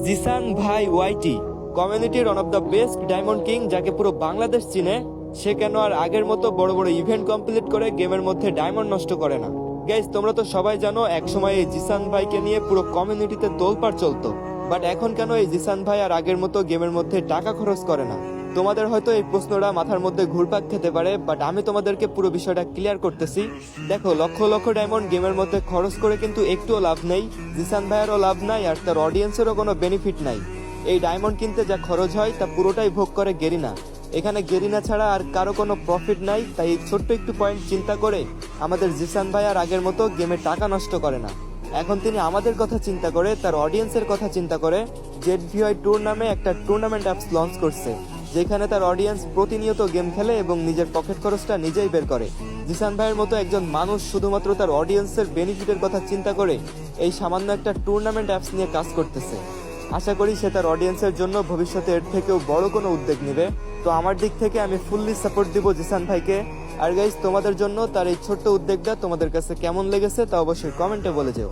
জিসান ভাই ওয়াইটি কমিউনিটির one of the best diamond king, যাকে পুরো বাংলাদেশ চিনে। সে কেন আর আগের মতো বড় বড় ইভেন্ট কমপ্লিট করে গেমের মধ্যে ডায়মন্ড নষ্ট করে না? গাইজ, তোমরা তো সবাই জানো একসময় এই জিসান ভাইকে নিয়ে পুরো কমিউনিটিতে তোলপাড় চলতো। বাট এখন কেন এই জিসান ভাই আর আগের মতো গেমের মধ্যে টাকা খরচ করে না? তোমাদের হয়তো এই প্রশ্নটা মাথার মধ্যে ঘুরপাক খেতে পারে, বাট আমি তোমাদেরকে পুরো বিষয়টা ক্লিয়ার করতেছি। দেখো, লক্ষ লক্ষ ডায়মন্ড গেমের মধ্যে খরচ করে কিন্তু একটুও লাভ নেই। জিসান ভাইয়েরও লাভ নাই, আর তার অডিয়েন্সেরও কোনো বেনিফিট নাই। এই ডায়মন্ড কিনতে যা খরচ হয় তা পুরোটাই ভোগ করে গেরিনা। এখানে গেরিনা ছাড়া আর কারো কোনো প্রফিট নাই। তাই এই ছোট্ট একটু পয়েন্ট চিন্তা করে আমাদের জিসান ভাই আর আগের মতো গেমে টাকা নষ্ট করে না। এখন তিনি আমাদের কথা চিন্তা করে, তার অডিয়েন্সের কথা চিন্তা করে ZVI ট্যুর নামে একটা টুর্নামেন্ট অ্যাপস লঞ্চ করছে, যেখানে তার অডিয়েন্স প্রতিনিয়ত গেম খেলে এবং নিজের পকেট খরচটা নিজেই বের করে। জিসান ভাইয়ের মতো একজন মানুষ শুধুমাত্র তার অডিয়েন্সের বেনিফিটের কথা চিন্তা করে এই সামান্য একটা টুর্নামেন্ট অ্যাপস নিয়ে কাজ করতেছে। আশা করি সে তার অডিয়েন্সের জন্য ভবিষ্যতে এর থেকেও বড় কোনো উদ্যোগ নেবে। তো আমার দিক থেকে আমি ফুললি সাপোর্ট দিব জিসান ভাইকে। আর গাইজ, তোমাদের জন্য তার এই ছোট্ট উদ্যোগটা তোমাদের কাছে কেমন লেগেছে তা অবশ্যই কমেন্টে বলে যেও।